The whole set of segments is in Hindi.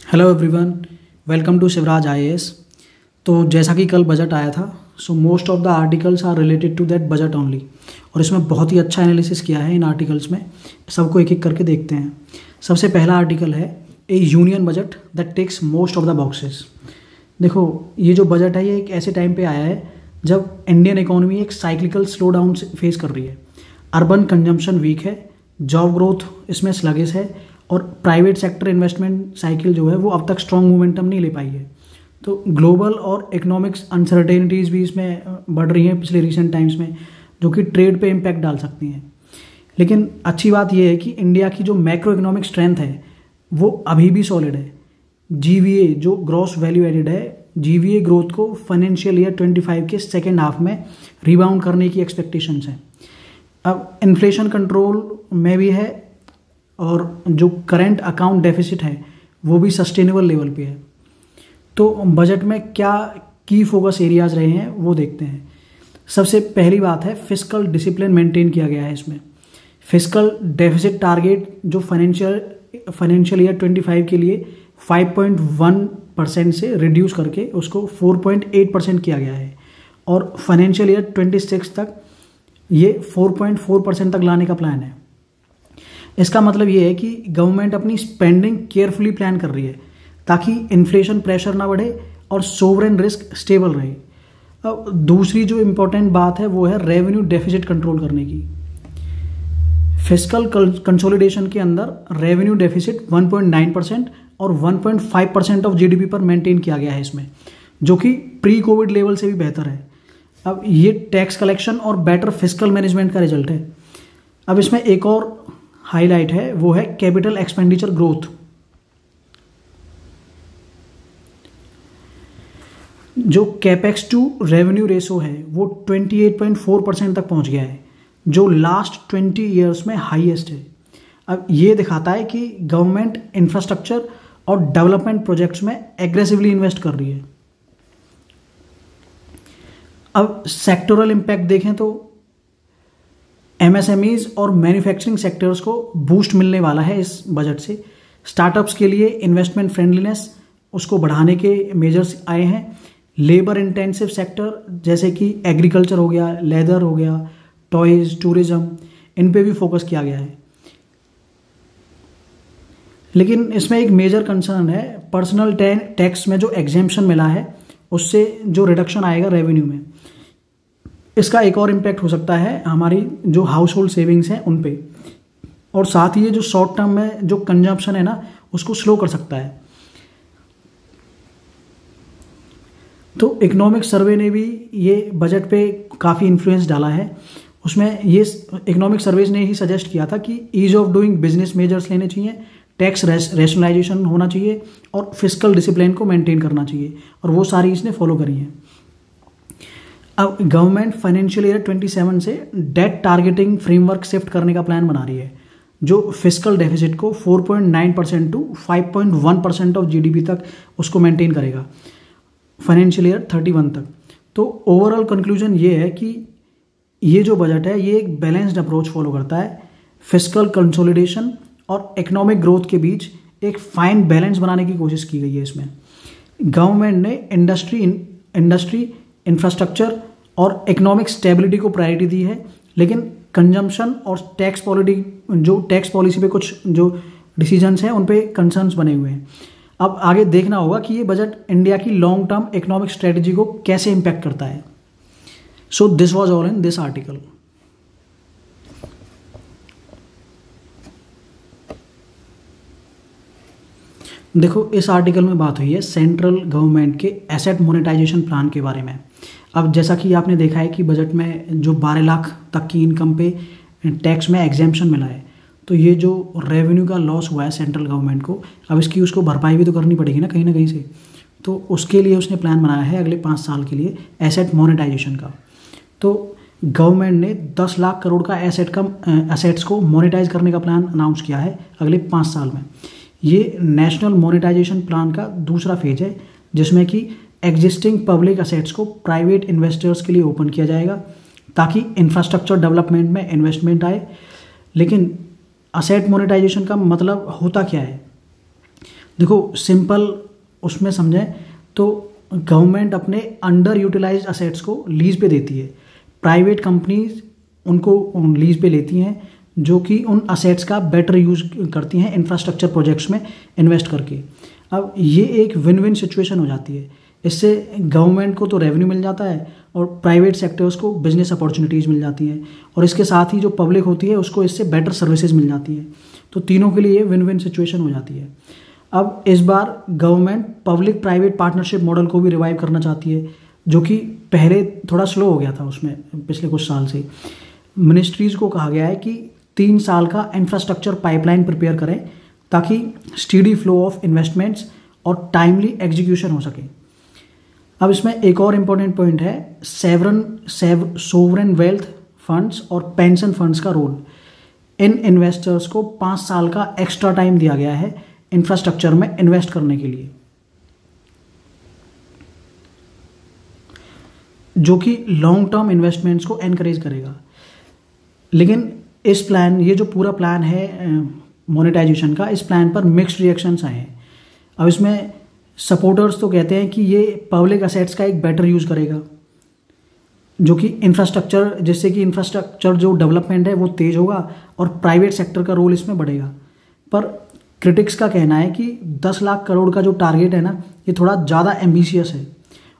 Hello everyone, welcome to Shivraj IAS. तो जैसा कि कल बजट आया था, so most of the articles are related to that budget only. और इसमें बहुत ही अच्छा एनालिसिस किया है इन आर्टिकल्स में। सबको एक एक करके देखते हैं। सबसे पहला आर्टिकल है a union budget that ticks most of the boxes. देखो, ये जो बजट है ये एक ऐसे टाइम पे आया है जब इंडियन इकोनॉमी एक साइक्लिकल स्लो डाउन फेस कर रही है। अर्बन कंजम्पशन वीक है, जॉब ग्रोथ इसमें स्लगिश है और प्राइवेट सेक्टर इन्वेस्टमेंट साइकिल जो है वो अब तक स्ट्रॉन्ग मोमेंटम नहीं ले पाई है। तो ग्लोबल और इकोनॉमिक्स अनसर्टेनिटीज़ भी इसमें बढ़ रही हैं पिछले रिसेंट टाइम्स में, जो कि ट्रेड पे इम्पैक्ट डाल सकती हैं। लेकिन अच्छी बात यह है कि इंडिया की जो मैक्रो इकोनॉमिक स्ट्रेंथ है वो अभी भी सॉलिड है। जीवीए जो ग्रॉस वैल्यू एडेड है, जीवीए ग्रोथ को फाइनेंशियल ईयर 25 के सेकेंड हाफ में रिबाउंड करने की एक्सपेक्टेशंस हैं। अब इन्फ्लेशन कंट्रोल में भी है और जो करंट अकाउंट डेफिसिट है वो भी सस्टेनेबल लेवल पे है। तो बजट में क्या की फोकस एरियाज रहे हैं वो देखते हैं। सबसे पहली बात है, फिस्कल डिसिप्लिन मेंटेन किया गया है इसमें। फिस्कल डेफिसिट टारगेट जो फाइनेंशियल ईयर 25 के लिए 5.1% से रिड्यूस करके उसको 4.8% किया गया है और फाइनेंशियल ईयर 26 तक ये 4.4% तक लाने का प्लान है। इसका मतलब ये है कि गवर्नमेंट अपनी स्पेंडिंग केयरफुली प्लान कर रही है ताकि इन्फ्लेशन प्रेशर ना बढ़े और सोवरेन रिस्क स्टेबल रहे। अब दूसरी जो इम्पोर्टेंट बात है वो है रेवेन्यू डेफिसिट कंट्रोल करने की। फिस्कल कंसोलिडेशन के अंदर रेवेन्यू डेफिसिट 1.9% और 1.5% ऑफ जीडीपी पर मेंटेन किया गया है इसमें, जो कि प्री कोविड लेवल से भी बेहतर है। अब ये टैक्स कलेक्शन और बेटर फिस्कल मैनेजमेंट का रिजल्ट है। अब इसमें एक और हाईलाइट है, वो है कैपिटल एक्सपेंडिचर ग्रोथ। जो कैपेक्स टू रेवेन्यू रेशो है वो 28.4% तक पहुंच गया है, जो लास्ट 20 ईयर्स में हाईएस्ट है। अब ये दिखाता है कि गवर्नमेंट इंफ्रास्ट्रक्चर और डेवलपमेंट प्रोजेक्ट्स में एग्रेसिवली इन्वेस्ट कर रही है। अब सेक्टोरल इम्पैक्ट देखें तो एमएसएमईज और मैन्युफैक्चरिंग सेक्टर्स को बूस्ट मिलने वाला है इस बजट से। स्टार्टअप्स के लिए इन्वेस्टमेंट फ्रेंडलीनेस उसको बढ़ाने के मेजर्स आए हैं। लेबर इंटेंसिव सेक्टर जैसे कि एग्रीकल्चर हो गया, लेदर हो गया, टॉयज, टूरिज्म, इन पे भी फोकस किया गया है। लेकिन इसमें एक मेजर कंसर्न है, पर्सनल टैक्स में जो एग्जेम्पशन मिला है उससे जो रिडक्शन आएगा रेवेन्यू में, इसका एक और इम्पैक्ट हो सकता है हमारी जो हाउस होल्ड सेविंग्स हैं उन पे, और साथ ही ये जो शॉर्ट टर्म में जो कंजम्पशन है ना उसको स्लो कर सकता है। तो इकोनॉमिक सर्वे ने भी ये बजट पे काफ़ी इन्फ्लुएंस डाला है। उसमें ये इकोनॉमिक सर्वेज ने ही सजेस्ट किया था कि ease of doing business measures लेने चाहिए, टैक्स रैशनलाइजेशन होना चाहिए और फिस्कल डिसिप्लिन को मेंटेन करना चाहिए, और वो सारी इसने फॉलो करी हैं। अब गवर्नमेंट फाइनेंशियल ईयर 27 से डेट टारगेटिंग फ्रेमवर्क शिफ्ट करने का प्लान बना रही है, जो फिस्कल डेफिसिट को 4.9% टू 5.1% ऑफ जीडीपी तक उसको मेंटेन करेगा फाइनेंशियल ईयर 31 तक। तो ओवरऑल कंक्लूजन ये है कि ये जो बजट है ये एक बैलेंस्ड अप्रोच फॉलो करता है। फिस्कल कंसोलिडेशन और इकोनॉमिक ग्रोथ के बीच एक फाइन बैलेंस बनाने की कोशिश की गई है इसमें। गवर्नमेंट ने इंडस्ट्री इंफ्रास्ट्रक्चर और इकोनॉमिक स्टेबिलिटी को प्रायोरिटी दी है, लेकिन कंजम्पशन और टैक्स पॉलिसी पे कुछ जो डिसीजंस हैं उन पे कंसर्न्स बने हुए हैं। अब आगे देखना होगा कि ये बजट इंडिया की लॉन्ग टर्म इकोनॉमिक स्ट्रेटजी को कैसे इम्पैक्ट करता है। So this was all in this article. देखो, इस आर्टिकल में बात हुई है सेंट्रल गवर्नमेंट के एसेट मोनेटाइजेशन प्लान के बारे में। अब जैसा कि आपने देखा है कि बजट में जो 12 लाख तक की इनकम पे टैक्स में एग्जेम्पशन मिला है, तो ये जो रेवेन्यू का लॉस हुआ है सेंट्रल गवर्नमेंट को, अब इसकी उसको भरपाई भी तो करनी पड़ेगी ना कहीं से। तो उसके लिए उसने प्लान बनाया है अगले 5 साल के लिए एसेट मोनेटाइजेशन का। तो गवर्नमेंट ने 10 लाख करोड़ का एसेट्स को मोनेटाइज करने का प्लान अनाउंस किया है अगले 5 साल में। ये नेशनल मोनेटाइजेशन प्लान का दूसरा फेज है, जिसमें कि एग्जिस्टिंग पब्लिक असेट्स को प्राइवेट इन्वेस्टर्स के लिए ओपन किया जाएगा ताकि इंफ्रास्ट्रक्चर डेवलपमेंट में इन्वेस्टमेंट आए। लेकिन असेट मोनेटाइजेशन का मतलब होता क्या है? देखो सिंपल उसमें समझें तो गवर्नमेंट अपने अंडर यूटिलाइज्ड असेट्स को लीज पे देती है, प्राइवेट कंपनीज उनको लीज पे लेती हैं जो कि उन असेट्स का बेटर यूज करती हैं इंफ्रास्ट्रक्चर प्रोजेक्ट्स में इन्वेस्ट करके। अब ये एक विन विन सिचुएशन हो जाती है, इससे गवर्नमेंट को तो रेवेन्यू मिल जाता है और प्राइवेट सेक्टर्स को बिजनेस अपॉर्चुनिटीज़ मिल जाती हैं, और इसके साथ ही जो पब्लिक होती है उसको इससे बेटर सर्विसेज मिल जाती है। तो तीनों के लिए विन विन सिचुएशन हो जाती है। अब इस बार government public private partnership model को भी रिवाइव करना चाहती है, जो कि पहले थोड़ा स्लो हो गया था उसमें पिछले कुछ साल से। मिनिस्ट्रीज़ को कहा गया है कि 3 साल का इंफ्रास्ट्रक्चर पाइपलाइन प्रिपेयर करें ताकि स्टीडी फ्लो ऑफ इन्वेस्टमेंट्स और टाइमली एग्जीक्यूशन हो सके। अब इसमें एक और इम्पोर्टेंट पॉइंट है सोवरेन वेल्थ फंड्स और पेंशन फंड्स का रोल। इन इन्वेस्टर्स को 5 साल का एक्स्ट्रा टाइम दिया गया है इंफ्रास्ट्रक्चर में इन्वेस्ट करने के लिए, जो कि लॉन्ग टर्म इन्वेस्टमेंट्स को एनकरेज करेगा। लेकिन इस प्लान, ये जो पूरा प्लान है मोनेटाइजेशन का, इस प्लान पर मिक्स्ड रिएक्शंस आए हैं। अब इसमें सपोर्टर्स तो कहते हैं कि ये पब्लिक असेट्स का एक बेटर यूज़ करेगा, जो कि इंफ्रास्ट्रक्चर, जिससे कि इंफ्रास्ट्रक्चर जो डेवलपमेंट है वो तेज़ होगा और प्राइवेट सेक्टर का रोल इसमें बढ़ेगा। पर क्रिटिक्स का कहना है कि 10 लाख करोड़ का जो टारगेट है ना, ये थोड़ा ज़्यादा एम्बिशियस है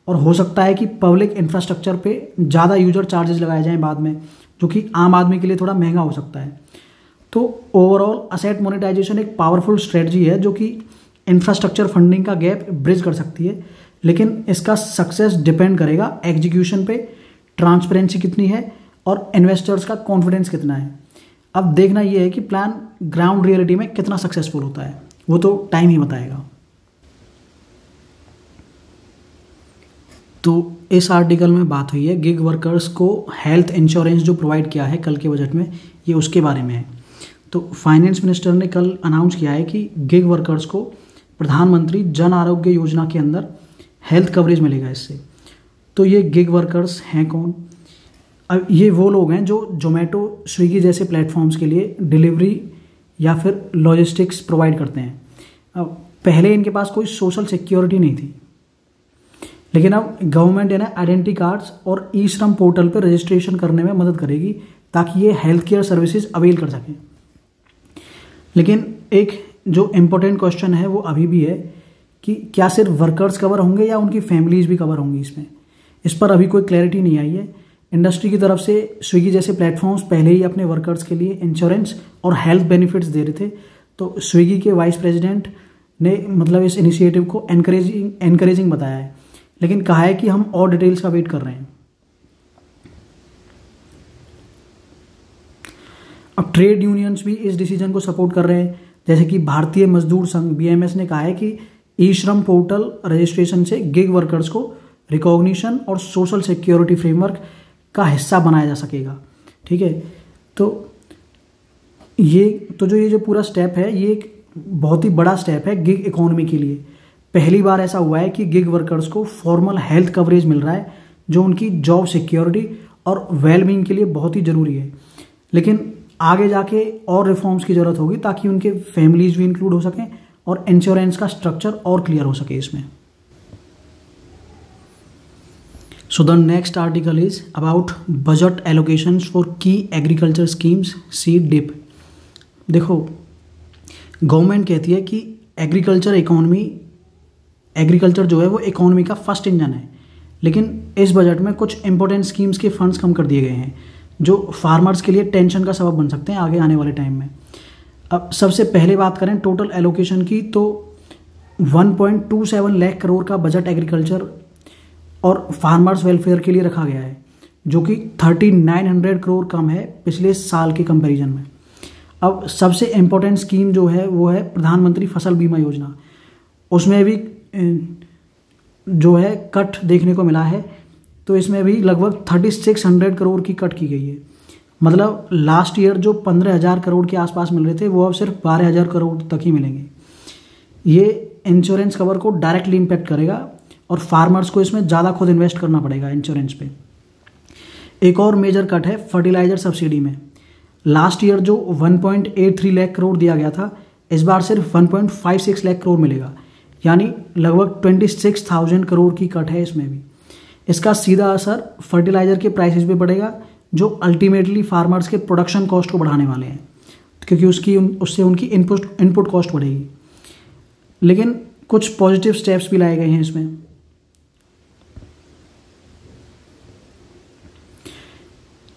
और हो सकता है कि पब्लिक इंफ्रास्ट्रक्चर पे ज़्यादा यूजर चार्जेस लगाए जाएं बाद में, जो कि आम आदमी के लिए थोड़ा महंगा हो सकता है। तो ओवरऑल असेट मोनेटाइजेशन एक पावरफुल स्ट्रेटजी है जो कि इंफ्रास्ट्रक्चर फंडिंग का गैप ब्रिज कर सकती है, लेकिन इसका सक्सेस डिपेंड करेगा एग्जीक्यूशन पे, ट्रांसपेरेंसी कितनी है और इन्वेस्टर्स का कॉन्फिडेंस कितना है। अब देखना यह है कि प्लान ग्राउंड रियलिटी में कितना सक्सेसफुल होता है, वो तो टाइम ही बताएगा। तो इस आर्टिकल में बात हुई है गिग वर्कर्स को हेल्थ इंश्योरेंस जो प्रोवाइड किया है कल के बजट में, ये उसके बारे में है। तो फाइनेंस मिनिस्टर ने कल अनाउंस किया है कि गिग वर्कर्स को प्रधानमंत्री जन आरोग्य योजना के अंदर हेल्थ कवरेज मिलेगा इससे। तो ये गिग वर्कर्स हैं कौन? अब ये वो लोग हैं जो जोमेटो, स्विगी जैसे प्लेटफॉर्म्स के लिए डिलीवरी या फिर लॉजिस्टिक्स प्रोवाइड करते हैं। अब पहले इनके पास कोई सोशल सिक्योरिटी नहीं थी, लेकिन अब गवर्नमेंट है ना आइडेंटिटी कार्ड्स और ई श्रम पोर्टल पर रजिस्ट्रेशन करने में मदद करेगी ताकि ये हेल्थ केयर सर्विसेज अवेल कर सकें। लेकिन एक जो इम्पोर्टेंट क्वेश्चन है वो अभी भी है कि क्या सिर्फ वर्कर्स कवर होंगे या उनकी फैमिलीज भी कवर होंगी इसमें। इस पर अभी कोई क्लैरिटी नहीं आई है। इंडस्ट्री की तरफ से स्विगी जैसे प्लेटफॉर्म्स पहले ही अपने वर्कर्स के लिए इंश्योरेंस और हेल्थ बेनिफिट्स दे रहे थे। तो स्विगी के वाइस प्रेसिडेंट ने मतलब इस इनिशिएटिव को एनकरेजिंग बताया है, लेकिन कहा है कि हम और डिटेल्स का वेट कर रहे हैं। अब ट्रेड यूनियंस भी इस डिसीजन को सपोर्ट कर रहे हैं, जैसे कि भारतीय मजदूर संघ BMS ने कहा है कि ई श्रम पोर्टल रजिस्ट्रेशन से गिग वर्कर्स को रिकॉग्निशन और सोशल सिक्योरिटी फ्रेमवर्क का हिस्सा बनाया जा सकेगा। ठीक है, तो ये जो पूरा स्टेप है ये एक बहुत ही बड़ा स्टेप है गिग इकोनॉमी के लिए। पहली बार ऐसा हुआ है कि गिग वर्कर्स को फॉर्मल हेल्थ कवरेज मिल रहा है, जो उनकी जॉब सिक्योरिटी और वेलबींग के लिए बहुत ही ज़रूरी है। लेकिन आगे जाके और रिफॉर्म्स की ज़रूरत होगी ताकि उनके फैमिलीज भी इंक्लूड हो सकें और इंश्योरेंस का स्ट्रक्चर और क्लियर हो सके इसमें। सो the next article is about budget allocations for की एग्रीकल्चर स्कीम्स सीड डिप। देखो, गवर्नमेंट कहती है कि एग्रीकल्चर जो है वो इकोनॉमी का फर्स्ट इंजन है, लेकिन इस बजट में कुछ इंपॉर्टेंट स्कीम्स के फंड्स कम कर दिए गए हैं जो फार्मर्स के लिए टेंशन का सबब बन सकते हैं आगे आने वाले टाइम में। अब सबसे पहले बात करें टोटल एलोकेशन की, तो 1.27 लाख करोड़ का बजट एग्रीकल्चर और फार्मर्स वेलफेयर के लिए रखा गया है, जो कि 3900 करोड़ कम है पिछले साल के कंपैरिजन में। अब सबसे इम्पोर्टेंट स्कीम जो है वो है प्रधानमंत्री फसल बीमा योजना। उसमें भी जो है कट देखने को मिला है, तो इसमें भी लगभग 3600 करोड़ की कट की गई है। मतलब लास्ट ईयर जो 15,000 करोड़ के आसपास मिल रहे थे वो अब सिर्फ 12,000 करोड़ तक ही मिलेंगे। ये इंश्योरेंस कवर को डायरेक्टली इम्पैक्ट करेगा और फार्मर्स को इसमें ज़्यादा खुद इन्वेस्ट करना पड़ेगा इंश्योरेंस पे। एक और मेजर कट है फर्टिलाइजर सब्सिडी में। लास्ट ईयर जो 1.83 लाख करोड़ दिया गया था, इस बार सिर्फ 1.56 लाख करोड़ मिलेगा, यानी लगभग 26,000 करोड़ की कट है इसमें भी। इसका सीधा असर फर्टिलाइजर के प्राइसेस पे पड़ेगा, जो अल्टीमेटली फार्मर्स के प्रोडक्शन कॉस्ट को बढ़ाने वाले हैं, क्योंकि उससे उनकी इनपुट कॉस्ट बढ़ेगी। लेकिन कुछ पॉजिटिव स्टेप्स भी लाए गए हैं इसमें।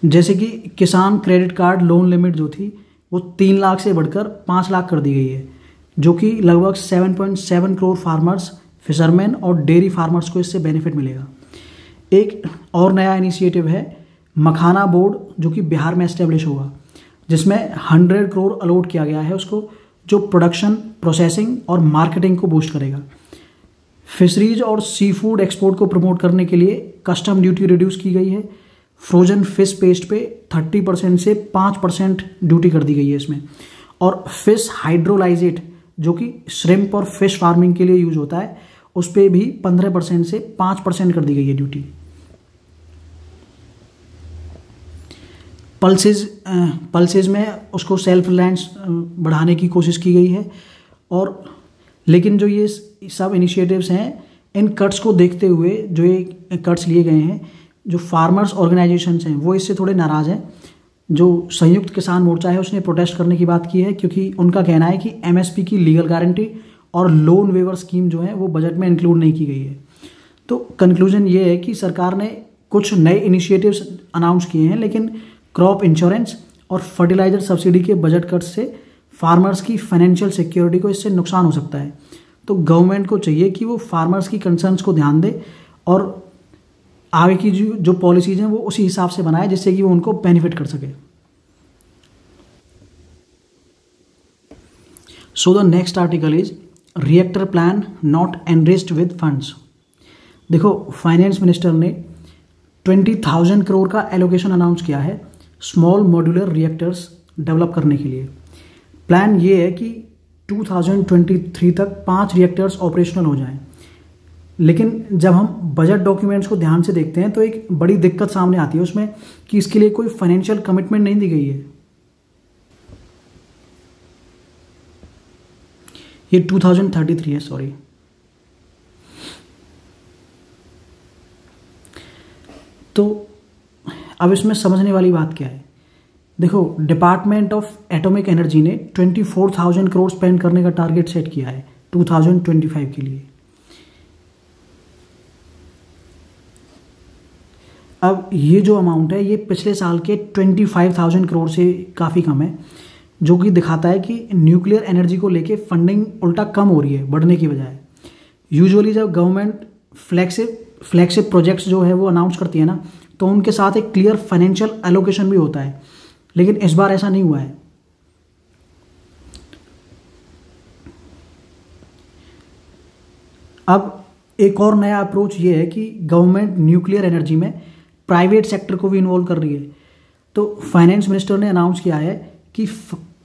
जैसे कि किसान क्रेडिट कार्ड लोन लिमिट जो थी वो 3 लाख से बढ़कर 5 लाख कर दी गई है, जो कि लगभग 7.7 करोड़ फार्मर्स, फिशरमैन और डेयरी फार्मर्स को इससे बेनिफिट मिलेगा। एक और नया इनिशिएटिव है मखाना बोर्ड, जो कि बिहार में एस्टेब्लिश होगा, जिसमें 100 करोड़ अलॉट किया गया है उसको, जो प्रोडक्शन, प्रोसेसिंग और मार्केटिंग को बूस्ट करेगा। फिशरीज और सी फूड एक्सपोर्ट को प्रमोट करने के लिए कस्टम ड्यूटी रिड्यूस की गई है। फ्रोजन फिश पेस्ट पे 30% से 5% ड्यूटी कर दी गई है इसमें। और फिश हाइड्रोलाइजेट, जो कि श्रिम्प और फिश फार्मिंग के लिए यूज होता है, उस पर भी 15% से 5% कर दी गई है ड्यूटी। पल्सेज में उसको सेल्फ रिलायंस बढ़ाने की कोशिश की गई है। और लेकिन जो ये सब इनिशिएटिव्स हैं, इन कट्स को देखते हुए जो ये कट्स लिए गए हैं, जो फार्मर्स ऑर्गेनाइजेशंस हैं वो इससे थोड़े नाराज़ हैं। जो संयुक्त किसान मोर्चा है उसने प्रोटेस्ट करने की बात की है, क्योंकि उनका कहना है कि एमएसपी की लीगल गारंटी और लोन वेवर स्कीम जो है वो बजट में इंक्लूड नहीं की गई है। तो कंक्लूजन ये है कि सरकार ने कुछ नए इनिशिएटिव्स अनाउंस किए हैं, लेकिन क्रॉप इंश्योरेंस और फर्टिलाइजर सब्सिडी के बजट कट से फार्मर्स की फाइनेंशियल सिक्योरिटी को इससे नुकसान हो सकता है। तो गवर्नमेंट को चाहिए कि वो फार्मर्स की कंसर्न्स को ध्यान दे और आगे की जो पॉलिसीज हैं वो उसी हिसाब से बनाए, जिससे कि वो उनको बेनिफिट कर सके। सो the next article is reactor plan not enriched with funds. देखो, फाइनेंस मिनिस्टर ने 20,000 करोड़ का एलोकेशन अनाउंस किया है स्मॉल मॉड्यूलर रिएक्टर्स डेवलप करने के लिए। प्लान ये है कि 2023 तक 5 रिएक्टर्स ऑपरेशनल हो जाएं। लेकिन जब हम बजट डॉक्यूमेंट्स को ध्यान से देखते हैं तो एक बड़ी दिक्कत सामने आती है उसमें कि इसके लिए कोई फाइनेंशियल कमिटमेंट नहीं दी गई है। ये 2033 है, सॉरी। तो अब इसमें समझने वाली बात क्या है? देखो, डिपार्टमेंट ऑफ एटॉमिक एनर्जी ने 24,000 करोड़ स्पेंड करने का टारगेट सेट किया है 2025 के लिए। अब ये जो अमाउंट है ये पिछले साल के 25,000 करोड़ से काफ़ी कम है, जो कि दिखाता है कि न्यूक्लियर एनर्जी को लेके फंडिंग उल्टा कम हो रही है बढ़ने की बजाय। यूजुअली जब गवर्नमेंट फ्लैगशिप प्रोजेक्ट्स जो है वो अनाउंस करती है ना, तो उनके साथ एक क्लियर फाइनेंशियल एलोकेशन भी होता है, लेकिन इस बार ऐसा नहीं हुआ है। अब एक और नया अप्रोच ये है कि गवर्नमेंट न्यूक्लियर एनर्जी में प्राइवेट सेक्टर को भी इन्वॉल्व कर रही है। तो फाइनेंस मिनिस्टर ने अनाउंस किया है कि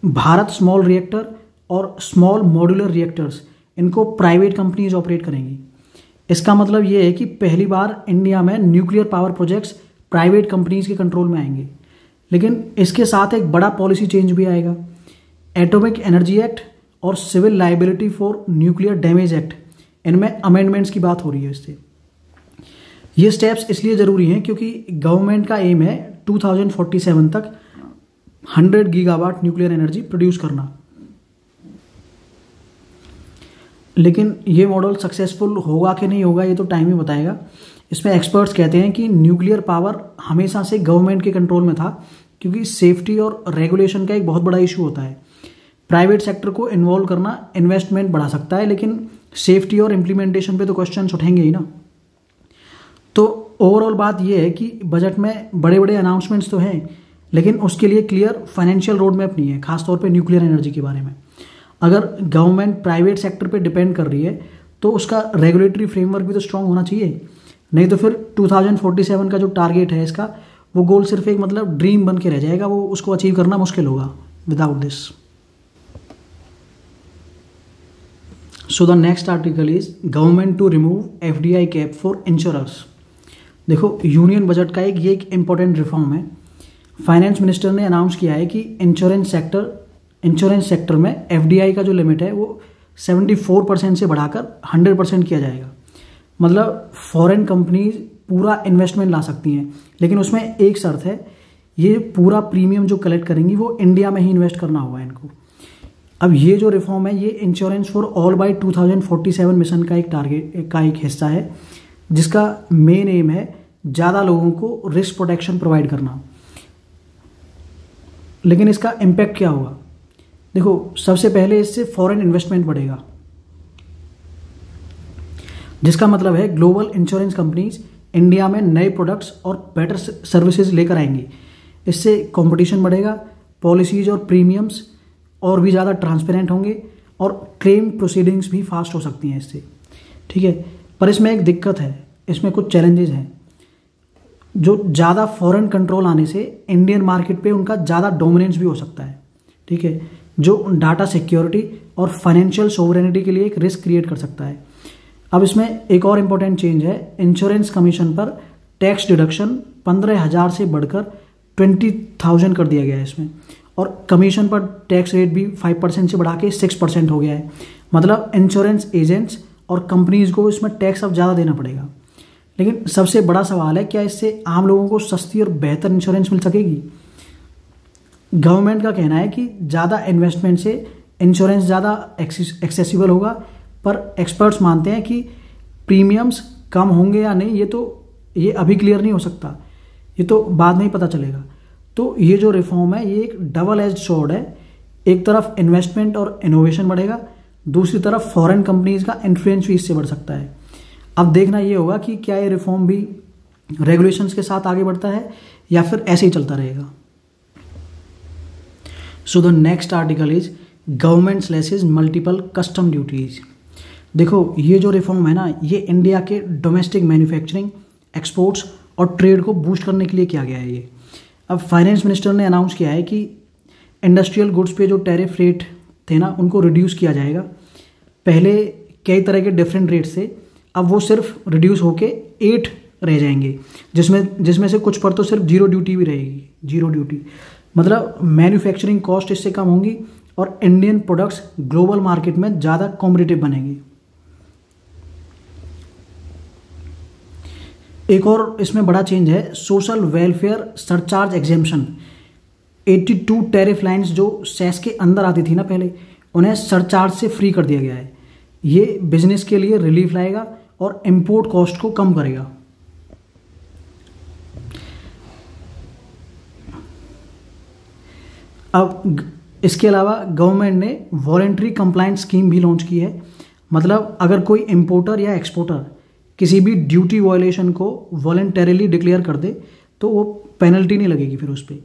भारत स्मॉल रिएक्टर और स्मॉल मॉड्यूलर रिएक्टर्स, इनको प्राइवेट कंपनीज ऑपरेट करेंगी। इसका मतलब ये है कि पहली बार इंडिया में nuclear power projects private companies के कंट्रोल में आएंगे। लेकिन इसके साथ एक बड़ा पॉलिसी चेंज भी आएगा। एटॉमिक एनर्जी एक्ट और civil liability for nuclear damage act, इनमें अमेंडमेंट्स की बात हो रही है इससे। ये स्टेप्स इसलिए ज़रूरी हैं क्योंकि गवर्नमेंट का एम है 2047 तक 100 गीगावाट न्यूक्लियर एनर्जी प्रोड्यूस करना। लेकिन ये मॉडल सक्सेसफुल होगा कि नहीं होगा ये तो टाइम ही बताएगा। इसमें एक्सपर्ट्स कहते हैं कि न्यूक्लियर पावर हमेशा से गवर्नमेंट के कंट्रोल में था, क्योंकि सेफ्टी और रेगुलेशन का एक बहुत बड़ा इशू होता है। प्राइवेट सेक्टर को इन्वॉल्व करना इन्वेस्टमेंट बढ़ा सकता है, लेकिन सेफ्टी और इम्प्लीमेंटेशन पे तो क्वेश्चंस उठेंगे ही ना। तो ओवरऑल बात यह है कि बजट में बड़े बड़े अनाउंसमेंट्स तो हैं, लेकिन उसके लिए क्लियर फाइनेंशियल रोड मैप नहीं है, खासतौर पे न्यूक्लियर एनर्जी के बारे में। अगर गवर्नमेंट प्राइवेट सेक्टर पे डिपेंड कर रही है तो उसका रेगुलेटरी फ्रेमवर्क भी तो स्ट्रांग होना चाहिए, नहीं तो फिर 2047 का जो टारगेट है इसका, वो गोल सिर्फ एक मतलब ड्रीम बन के रह जाएगा, वो उसको अचीव करना मुश्किल होगा without this. So the next article is government to remove FDI cap for insurers. देखो, यूनियन बजट का एक इम्पोर्टेंट रिफॉर्म है। फाइनेंस मिनिस्टर ने अनाउंस किया है कि इंश्योरेंस सेक्टर इंश्योरेंस सेक्टर में एफडीआई का जो लिमिट है वो 74% से बढ़ाकर 100% किया जाएगा। मतलब फॉरेन कंपनीज पूरा इन्वेस्टमेंट ला सकती हैं, लेकिन उसमें एक शर्त है, ये पूरा प्रीमियम जो कलेक्ट करेंगी वो इंडिया में ही इन्वेस्ट करना होगा इनको। अब ये जो रिफॉर्म है ये insurance for all by 2047 mission का एक टारगेट का एक हिस्सा है, जिसका मेन एम है ज़्यादा लोगों को रिस्क प्रोटेक्शन प्रोवाइड करना। लेकिन इसका इम्पैक्ट क्या होगा? देखो, सबसे पहले इससे फॉरेन इन्वेस्टमेंट बढ़ेगा, जिसका मतलब है ग्लोबल इंश्योरेंस कंपनीज इंडिया में नए प्रोडक्ट्स और बेटर सर्विसेज लेकर आएंगी। इससे कंपटीशन बढ़ेगा, पॉलिसीज और प्रीमियम्स और भी ज़्यादा ट्रांसपेरेंट होंगे और क्लेम प्रोसीडिंग्स भी फास्ट हो सकती हैं इससे, ठीक है। पर इसमें एक दिक्कत है, इसमें कुछ चैलेंजेस हैं। जो ज़्यादा फॉरेन कंट्रोल आने से इंडियन मार्केट पे उनका ज़्यादा डोमिनेंस भी हो सकता है, ठीक है, जो डाटा सिक्योरिटी और फाइनेंशियल सोवरेनिटी के लिए एक रिस्क क्रिएट कर सकता है। अब इसमें एक और इम्पोर्टेंट चेंज है, इंश्योरेंस कमीशन पर टैक्स डिडक्शन 15,000 से बढ़कर 20,000 कर दिया गया है इसमें, और कमीशन पर टैक्स रेट भी 5% से बढ़ा के 6% हो गया है। मतलब इंश्योरेंस एजेंट्स और कंपनीज को इसमें टैक्स अब ज़्यादा देना पड़ेगा। लेकिन सबसे बड़ा सवाल है, क्या इससे आम लोगों को सस्ती और बेहतर इंश्योरेंस मिल सकेगी? गवर्नमेंट का कहना है कि ज़्यादा इन्वेस्टमेंट से इंश्योरेंस ज़्यादा एक्सेसिबल होगा, पर एक्सपर्ट्स मानते हैं कि प्रीमियम्स कम होंगे या नहीं ये अभी क्लियर नहीं हो सकता, ये तो बाद में ही पता चलेगा। तो ये जो रिफॉर्म है ये एक डबल एज्ड स्वॉर्ड है। एक तरफ इन्वेस्टमेंट और इनोवेशन बढ़ेगा, दूसरी तरफ फॉरेन कंपनीज का इन्फ्लुएंस भी इससे बढ़ सकता है। अब देखना ये होगा कि क्या ये रिफॉर्म भी रेगुलेशंस के साथ आगे बढ़ता है या फिर ऐसे ही चलता रहेगा। So the next article is government slashes multiple custom duties. देखो, ये जो रिफॉर्म है ना, ये इंडिया के डोमेस्टिक मैन्युफैक्चरिंग, एक्सपोर्ट्स और ट्रेड को बूस्ट करने के लिए किया गया है ये। अब फाइनेंस मिनिस्टर ने अनाउंस किया है कि इंडस्ट्रियल गुड्स पे जो टैरिफ रेट थे ना, उनको रिड्यूस किया जाएगा। पहले कई तरह के डिफरेंट रेट थे, अब वो सिर्फ रिड्यूस होके 8 रह जाएंगे, जिसमें से कुछ पर तो सिर्फ जीरो ड्यूटी भी रहेगी, जीरो ड्यूटी। मतलब मैन्युफैक्चरिंग कॉस्ट इससे कम होंगी और इंडियन प्रोडक्ट्स ग्लोबल मार्केट में ज़्यादा कॉम्पिटिटिव बनेंगे। एक और इसमें बड़ा चेंज है, social welfare surcharge exemption. 82 tariff lines जो सेस के अंदर आती थी ना पहले, उन्हें सरचार्ज से फ्री कर दिया गया है। ये बिजनेस के लिए रिलीफ लाएगा और इंपोर्ट कॉस्ट को कम करेगा। अब इसके अलावा गवर्नमेंट ने वॉलेंट्री कंप्लायंस स्कीम भी लॉन्च की है। मतलब अगर कोई इंपोर्टर या एक्सपोर्टर किसी भी ड्यूटी वायलेशन को वॉलेंटरीली डिक्लेयर कर दे तो वो पेनल्टी नहीं लगेगी फिर उस पर।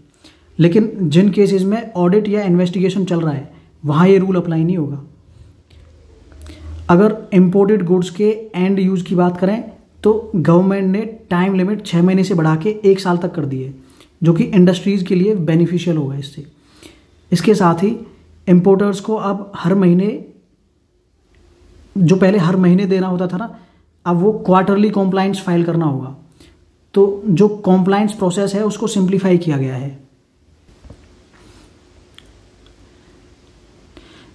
लेकिन जिन केसेस में ऑडिट या इन्वेस्टिगेशन चल रहा है वहाँ ये रूल अप्लाई नहीं होगा। अगर इंपोर्टेड गुड्स के एंड यूज़ की बात करें तो गवर्नमेंट ने टाइम लिमिट 6 महीने से बढ़ा के 1 साल तक कर दी है, जो कि इंडस्ट्रीज़ के लिए बेनिफिशियल होगा इससे। इसके साथ ही इंपोर्टर्स को अब हर महीने, जो पहले हर महीने देना होता था ना, अब वो क्वार्टरली कॉम्प्लायंस फाइल करना होगा। तो जो कॉम्प्लायंस प्रोसेस है उसको सिंप्लीफाई किया गया है।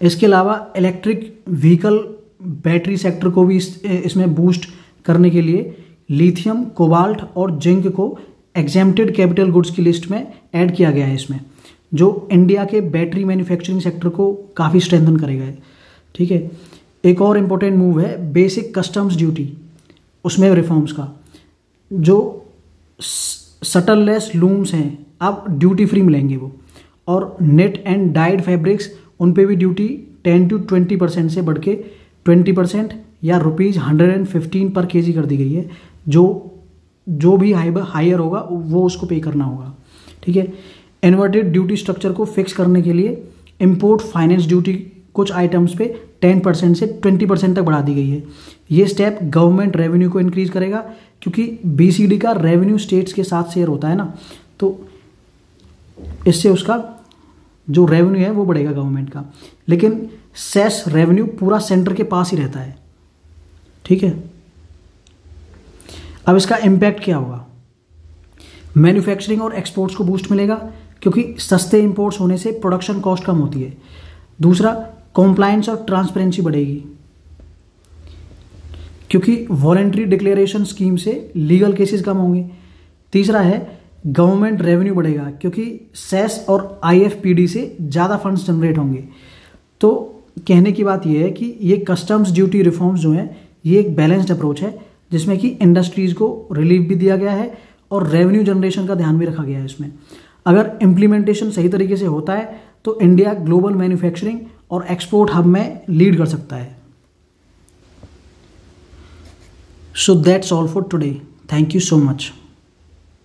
इसके अलावा इलेक्ट्रिक व्हीकल बैटरी सेक्टर को भी इसमें बूस्ट करने के लिए लिथियम, कोबाल्ट और जिंक को एग्जेम्प्टेड कैपिटल गुड्स की लिस्ट में ऐड किया गया है इसमें, जो इंडिया के बैटरी मैन्युफैक्चरिंग सेक्टर को काफ़ी स्ट्रेंथन करेगा, ठीक है। एक और इम्पोर्टेंट मूव है बेसिक कस्टम्स ड्यूटी, उसमें रिफॉर्म्स का। जो सटललेस लूम्स हैं अब ड्यूटी फ्री मिलेंगे वो, और नेट एंड डाइड फैब्रिक्स उन पे भी ड्यूटी 10 to 20% से बढ़ के 20% या ₹115 पर kg कर दी गई है। जो भी हायर होगा वो उसको पे करना होगा, ठीक है। इन्वर्टेड ड्यूटी स्ट्रक्चर को फिक्स करने के लिए इंपोर्ट फाइनेंस ड्यूटी कुछ आइटम्स पे 10% से 20% तक बढ़ा दी गई है। ये स्टेप गवर्नमेंट रेवेन्यू को इंक्रीज करेगा, क्योंकि BCD का रेवेन्यू स्टेट्स के साथ शेयर होता है ना, तो इससे उसका जो रेवेन्यू है वो बढ़ेगा गवर्नमेंट का। लेकिन सेस रेवेन्यू पूरा सेंटर के पास ही रहता है, ठीक है। अब इसका इम्पैक्ट क्या होगा? मैन्युफैक्चरिंग और एक्सपोर्ट्स को बूस्ट मिलेगा, क्योंकि सस्ते इंपोर्ट्स होने से प्रोडक्शन कॉस्ट कम होती है। दूसरा, कॉम्प्लायंस और ट्रांसपेरेंसी बढ़ेगी, क्योंकि वॉलंटरी डिक्लेरेशन स्कीम से लीगल केसेस कम होंगे। तीसरा है गवर्नमेंट रेवेन्यू बढ़ेगा, क्योंकि सेस और IFPD से ज़्यादा फंड्स जनरेट होंगे। तो कहने की बात यह है कि ये कस्टम्स ड्यूटी रिफॉर्म्स जो हैं ये एक बैलेंस्ड अप्रोच है, जिसमें कि इंडस्ट्रीज़ को रिलीफ भी दिया गया है और रेवेन्यू जनरेशन का ध्यान भी रखा गया है इसमें। अगर इम्प्लीमेंटेशन सही तरीके से होता है तो इंडिया ग्लोबल मैन्युफैक्चरिंग और एक्सपोर्ट हब में लीड कर सकता है। So that's all for today. Thank you so much.